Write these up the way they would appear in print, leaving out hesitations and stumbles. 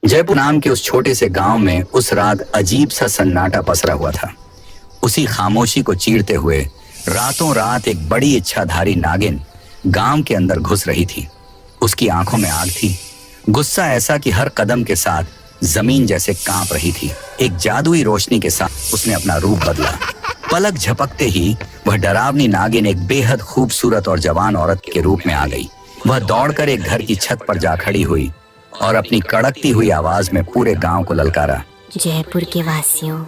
जयपुर नाम के उस छोटे से गांव में उस रात अजीब सा सन्नाटा पसरा हुआ था। उसी खामोशी को चीरते हुए रातों रात एक बड़ी इच्छाधारी नागिन गांव के अंदर घुस रही थी। उसकी आंखों में आग थी, गुस्सा ऐसा कि हर कदम के साथ जमीन जैसे कांप रही थी। एक जादुई रोशनी के साथ उसने अपना रूप बदला। पलक झपकते ही वह डरावनी नागिन एक बेहद खूबसूरत और जवान औरत के रूप में आ गई। वह दौड़कर एक घर की छत पर जा खड़ी हुई और अपनी कड़कती हुई आवाज में पूरे गांव को ललकारा। जयपुर के वासियों,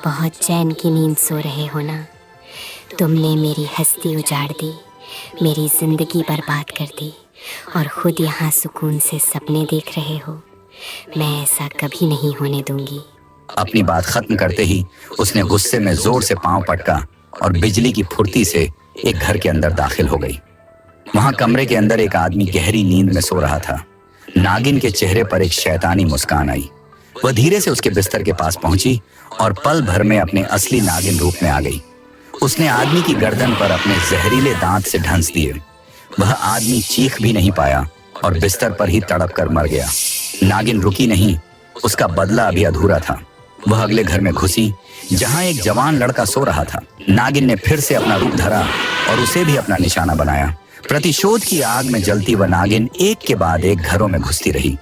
बहुत चैन की नींद सो रहे हो ना। तुमने मेरी हस्ती उजाड़ दी, मेरी जिंदगी बर्बाद कर दी और खुद यहाँ सुकून से सपने देख रहे हो। मैं ऐसा कभी नहीं होने दूंगी। अपनी बात खत्म करते ही उसने गुस्से में जोर से पांव पटका और बिजली की फुर्ती से एक घर के अंदर दाखिल हो गई। वहां कमरे के अंदर एक आदमी गहरी नींद में सो रहा था। नागिन के चेहरे पर एक शैतानी मुस्कान आई। वह धीरे से उसके बिस्तर के पास पहुंची और पल भर में अपने असली नागिन रूप में आ गई। उसने आदमी की गर्दन पर अपने जहरीले दांत से ढंस दिए। वह आदमी चीख भी नहीं पाया और बिस्तर पर ही तड़प कर मर गया। नागिन रुकी नहीं, उसका बदला अभी अधूरा था। वह अगले घर में घुसी जहां एक जवान लड़का सो रहा था। नागिन ने फिर से अपना रूप धरा और उसे भी अपना निशाना बनाया। प्रतिशोध की आग में जलती वह नागिन एक के बाद एक घरों में घुसती रही।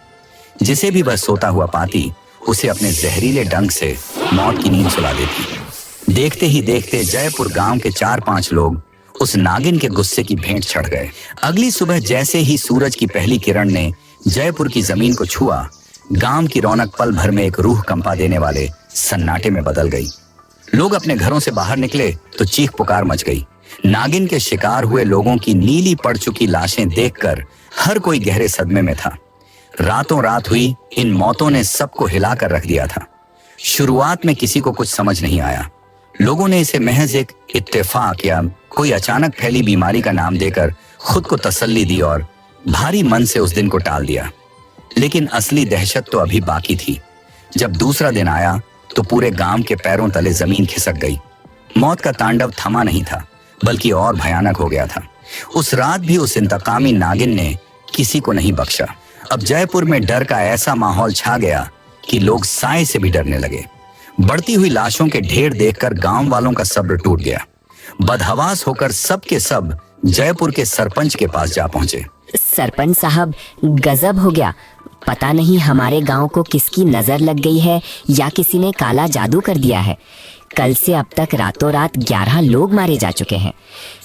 जिसे भी वह सोता हुआ पाती उसे अपने जहरीले डंक से मौत की नींद सुला देती। देखते ही देखते जयपुर गांव के 4-5 लोग उस नागिन के गुस्से की भेंट चढ़ गए। अगली सुबह जैसे ही सूरज की पहली किरण ने जयपुर की जमीन को छुआ, गांव की रौनक पल भर में एक रूह कंपा देने वाले सन्नाटे में बदल गई। लोग अपने घरों से बाहर निकले तो चीख पुकार मच गई। नागिन के शिकार हुए लोगों की नीली पड़ चुकी लाशें देखकर हर कोई गहरे सदमे में था। रातों रात हुई इन मौतों ने सबको हिलाकर रख दिया था। शुरुआत में किसी को कुछ समझ नहीं आया। लोगों ने इसे महज एक इत्तेफाक या कोई अचानक फैली बीमारी का नाम देकर खुद को तसल्ली दी और भारी मन से उस दिन को टाल दिया। लेकिन असली दहशत तो अभी बाकी थी। जब दूसरा दिन आया तो पूरे गांव के पैरों तले जमीन खिसक गई। मौत का तांडव थमा नहीं था, बल्कि और भयानक हो गया था। उस रात भी उस इंतकामी नागिन ने किसी को नहीं बख्शा। अब जयपुर में डर का ऐसा माहौल छा गया कि लोग साए से भी डरने लगे। बढ़ती हुई लाशों के ढेर देखकर गांव वालों का सब्र टूट गया। बदहवास होकर सब के सब जयपुर के सरपंच के पास जा पहुंचे। सरपंच साहब, गजब हो गया। पता नहीं हमारे गांव को किसकी नजर लग गई है या किसी ने काला जादू कर दिया है। कल से अब तक रातों रात 11 लोग मारे जा चुके हैं।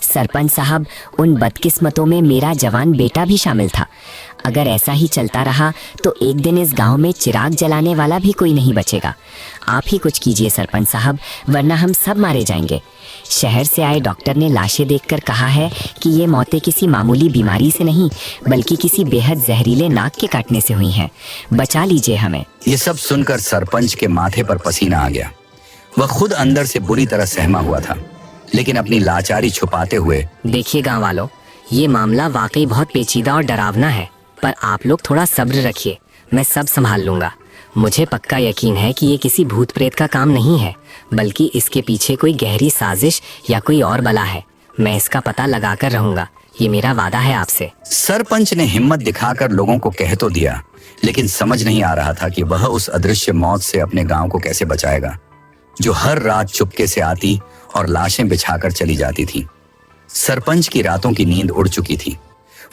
सरपंच साहब, उन बदकिस्मतों में मेरा जवान बेटा भी शामिल था। अगर ऐसा ही चलता रहा तो एक दिन इस गांव में चिराग जलाने वाला भी कोई नहीं बचेगा। आप ही कुछ कीजिए सरपंच साहब, वरना हम सब मारे जाएंगे। शहर से आए डॉक्टर ने लाशें देखकर कहा है कि ये मौतें किसी मामूली बीमारी से नहीं, बल्कि किसी बेहद जहरीले नाग के काटने से हुई हैं। बचा लीजिए हमें। ये सब सुनकर सरपंच के माथे पर पसीना आ गया। वह खुद अंदर से बुरी तरह सहमा हुआ था, लेकिन अपनी लाचारी छुपाते हुए, देखिए गांव वालों, ये मामला वाकई बहुत पेचीदा और डरावना है, पर आप लोग थोड़ा सब्र रखिए, मैं सब संभाल लूंगा। मुझे पक्का यकीन है कि ये किसी भूत प्रेत का काम नहीं है, बल्कि इसके पीछे कोई गहरी साजिश या कोई और बला है। मैं इसका पता लगाकर रहूंगा, ये मेरा वादा है आपसे। सरपंच ने हिम्मत दिखाकर लोगों को कह तो दिया, लेकिन समझ नहीं आ रहा था कि वह उस अदृश्य मौत से अपने गांव को कैसे बचाएगा, जो हर रात चुपके से आती और लाशें बिछाकर चली जाती थी। सरपंच की रातों की नींद उड़ चुकी थी।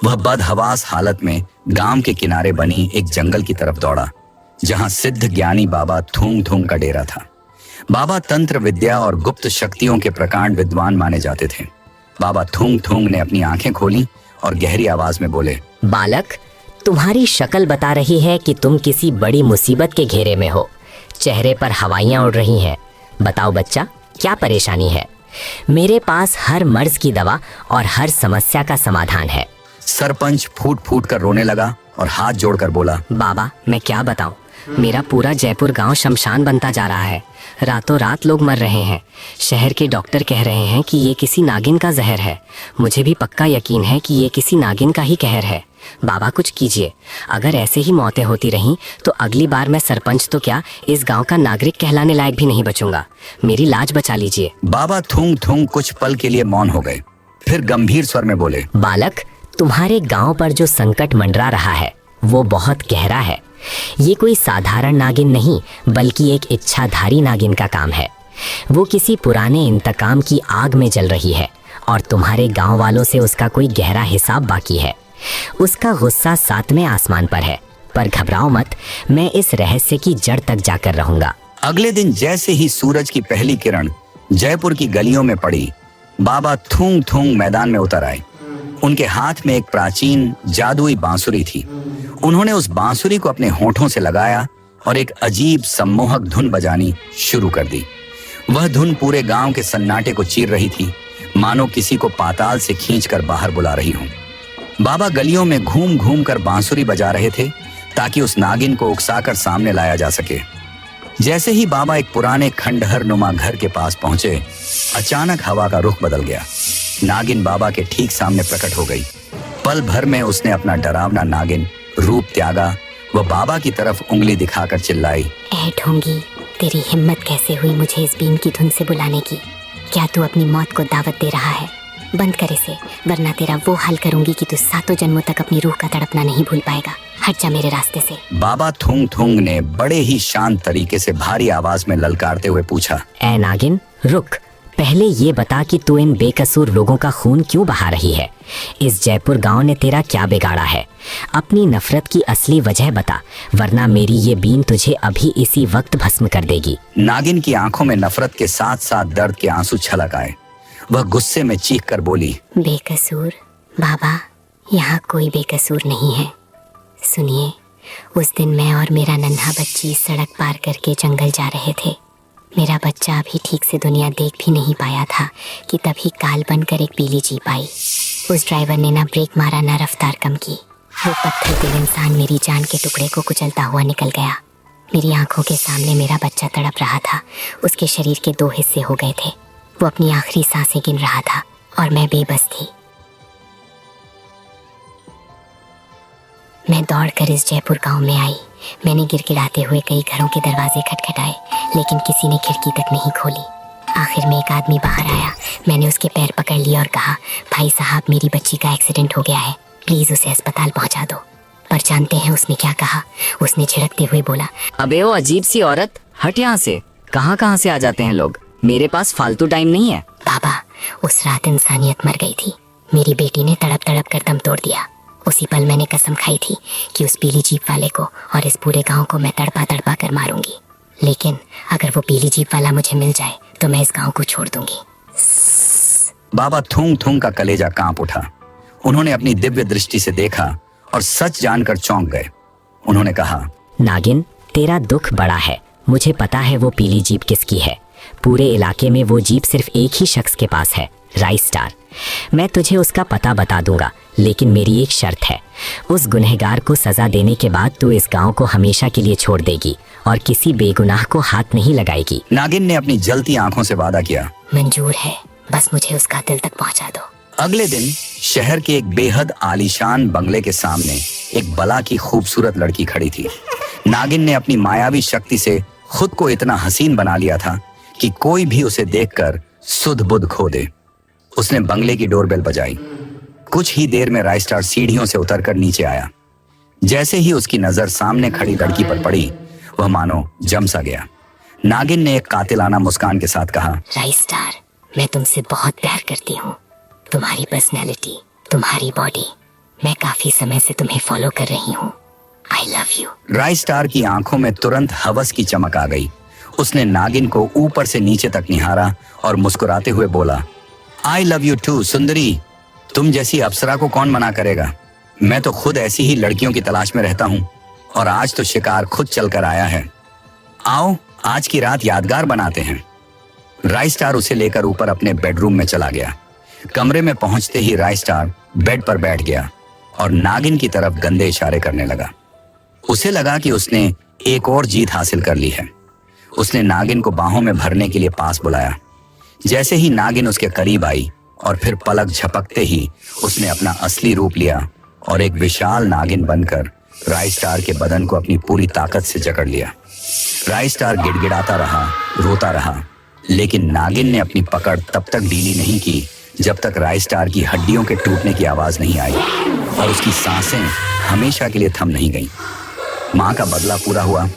वह बदहवास हालत में गांव के किनारे बनी एक जंगल की तरफ दौड़ा, जहां सिद्ध ज्ञानी बाबा थूंग थूंग का डेरा था। बाबा तंत्र विद्या और गुप्त शक्तियों के प्रकांड विद्वान माने जाते थे। बाबा थूंग थूंग ने अपनी आंखें खोली और गहरी आवाज में बोले, बालक, तुम्हारी शक्ल बता रही है कि तुम किसी बड़ी मुसीबत के घेरे में हो। चेहरे पर हवाइयां उड़ रही हैं। बताओ बच्चा, क्या परेशानी है? मेरे पास हर मर्ज की दवा और हर समस्या का समाधान है। सरपंच फूट फूट कर रोने लगा और हाथ जोड़कर बोला, बाबा, मैं क्या बताऊं, मेरा पूरा जयपुर गांव शमशान बनता जा रहा है। रातों रात लोग मर रहे हैं। शहर के डॉक्टर कह रहे हैं कि ये किसी नागिन का जहर है। मुझे भी पक्का यकीन है कि ये किसी नागिन का ही कहर है। बाबा, कुछ कीजिए। अगर ऐसे ही मौतें होती रहीं तो अगली बार मैं सरपंच तो क्या, इस गांव का नागरिक कहलाने लायक भी नहीं बचूंगा। मेरी लाज बचा लीजिए। बाबा थूंग थूंग कुछ पल के लिए मौन हो गए, फिर गंभीर स्वर में बोले, बालक, तुम्हारे गांव पर जो संकट मंडरा रहा है वो बहुत गहरा है। ये कोई साधारण नागिन नहीं बल्कि एक इच्छाधारी नागिन का काम है। वो किसी पुराने इंतकाम की आग में जल रही है और तुम्हारे गांव वालों से उसका कोई गहरा हिसाब बाकी है। उसका गुस्सा 7वें आसमान पर है, पर घबराओ मत, मैं इस रहस्य की जड़ तक जाकर रहूंगा। अगले दिन जैसे ही सूरज की पहली किरण जयपुर की गलियों में पड़ी, बाबा थूंग थूंग मैदान में उतर आए। उनके हाथ में एक प्राचीन जादुई बांसुरी थी। उन्होंने उस बांसुरी को अपने होठों से लगाया और एक अजीब सम्मोहक धुन बजानी शुरू कर दी। वह धुन पूरे गांव के सन्नाटे को चीर रही थी, मानो किसी को पाताल से खींचकर बाहर बुला रही हो। बाबा गलियों में घूम घूम कर बांसुरी बजा रहे थे ताकि उस नागिन को उकसाकर सामने लाया जा सके। जैसे ही बाबा एक पुराने खंडहर नुमा घर के पास पहुंचे, अचानक हवा का रुख बदल गया। नागिन बाबा के ठीक सामने प्रकट हो गई। पल भर में उसने अपना डरावना नागिन रूप त्यागा। वह बाबा की तरफ उंगली दिखाकर चिल्लाई, ऐ ढोंगी, तेरी हिम्मत कैसे हुई मुझे इस बीन की धुन से बुलाने की? क्या तू अपनी मौत को दावत दे रहा है? बंद कर इसे, वरना तेरा वो हाल करूंगी कि तू 7 जन्मों तक अपनी रूह का तड़पना नहीं भूल पाएगा। हट जा मेरे रास्ते से। बाबा थूंग थूंग ने बड़े ही शांत तरीके से भारी आवाज में ललकारते हुए पूछा, ऐ नागिन, रुक, पहले ये बता कि तू इन बेकसूर लोगों का खून क्यों बहा रही है? इस जयपुर गांव ने तेरा क्या बिगाड़ा है? अपनी नफरत की असली वजह बता, वरना मेरी ये बीन तुझे अभी इसी वक्त भस्म कर देगी। नागिन की आंखों में नफरत के साथ साथ दर्द के आंसू छलक आए। वह गुस्से में चीख कर बोली, बेकसूर? बाबा, यहाँ कोई बेकसूर नहीं है। सुनिए, उस दिन मैं और मेरा नन्हा बच्ची सड़क पार करके जंगल जा रहे थे। मेरा बच्चा अभी ठीक से दुनिया देख भी नहीं पाया था कि तभी काल बनकर एक पीली जीप आई। उस ड्राइवर ने ना ब्रेक मारा ना रफ्तार कम की। वो पत्थर दिल इंसान मेरी जान के टुकड़े को कुचलता हुआ निकल गया। मेरी आंखों के सामने मेरा बच्चा तड़प रहा था। उसके शरीर के 2 हिस्से हो गए थे। वो अपनी आखिरी सांसें गिन रहा था और मैं बेबस थी। मैं दौड़कर इस जयपुर गांव में आई। मैंने गिड़गिड़ाते हुए कई घरों के दरवाजे खटखटाए, लेकिन किसी ने खिड़की तक नहीं खोली। आखिर में एक आदमी बाहर आया। मैंने उसके पैर पकड़ लिए और कहा, भाई साहब, मेरी बच्ची का एक्सीडेंट हो गया है, प्लीज उसे अस्पताल पहुंचा दो। पर जानते हैं उसने क्या कहा? उसने झिड़कते हुए बोला, अबे ओ अजीब सी औरत, हट यहाँ से। कहाँ से आ जाते हैं लोग? मेरे पास फालतू टाइम नहीं है। बाबा, उस रात इंसानियत मर गई थी। मेरी बेटी ने तड़प तड़प कर दम तोड़ दिया। उसी पल मैंने कसम खाई थी कि उस पीली जीप वाले को और इस पूरे गांव को मैं तड़पा तड़पा कर मारूंगी। लेकिन अगर वो पीली जीप वाला मुझे मिल जाए तो मैं इस गांव को छोड़ दूंगी। बाबा थूंग थूंग का कलेजा कांप उठा। उन्होंने अपनी दिव्य दृष्टि से देखा और सच जानकर चौंक गए। उन्होंने कहा, नागिन, तेरा दुख बड़ा है। मुझे पता है वो पीली जीप किसकी है। पूरे इलाके में वो जीप सिर्फ एक ही शख्स के पास है, राइस स्टार। मैं तुझे उसका पता बता दूंगा, लेकिन मेरी एक शर्त है। उस गुनहगार को सजा देने के बाद तू इस गांव को हमेशा के लिए छोड़ देगी और किसी बेगुनाह को हाथ नहीं लगाएगी। नागिन ने अपनी जलती आंखों से वादा किया, मंजूर है, बस मुझे उसका दिल तक पहुंचा दो। अगले दिन शहर के एक बेहद आलीशान बंगले के सामने एक बला की खूबसूरत लड़की खड़ी थी। नागिन ने अपनी मायावी शक्ति से खुद को इतना हसीन बना लिया था कि कोई भी उसे देखकर सुध बुध खो दे। उसने बंगले की डोरबेल बजाई। कुछ ही देर में राइस स्टार सीढ़ियों से उतरकर नीचे आया। जैसे ही उसकी नजर सामने खड़ी लड़की पर पड़ी, वह मानो जम सा गया। नागिन ने एक कातिलाना मुस्कान के साथ कहा, राइस स्टार, मैं तुमसे बहुत प्यार करती हूँ। तुम्हारी पर्सनैलिटी, तुम्हारी बॉडी, मैं काफी समय से तुम्हें फॉलो कर रही हूँ। I love you. Rice star की आंखों में तुरंत हवस की चमक आ गई। उसने नागिन को ऊपर से नीचे तक निहारा और मुस्कुराते हुए बोला, आई लव यू टू सुंदरी। तुम जैसी अप्सरा को कौन मना करेगा? मैं तो खुद ऐसी ही लड़कियों की तलाश में रहता हूँ और आज तो शिकार खुद चलकर आया है। आओ, आज की रात यादगार बनाते हैं। राइस स्टार उसे लेकर ऊपर अपने बेडरूम में चला गया। कमरे में पहुंचते ही राइस स्टार बेड पर बैठ गया और नागिन की तरफ गंदे इशारे करने लगा। उसे लगा कि उसने एक और जीत हासिल कर ली है। उसने नागिन को बाहों में भरने के लिए पास बुलाया। जैसे ही नागिन उसके करीब आई और फिर पलक झपकते ही उसने अपना असली रूप लिया और एक विशाल नागिन बनकर राइस स्टार के बदन को अपनी पूरी ताकत से जकड़ लिया। राइस स्टार गिड़गिड़ाता रहा, रोता रहा, लेकिन नागिन ने अपनी पकड़ तब तक ढीली नहीं की जब तक राइस स्टार की हड्डियों के टूटने की आवाज नहीं आई और उसकी सांसें हमेशा के लिए थम नहीं गईं। माँ का बदला पूरा हुआ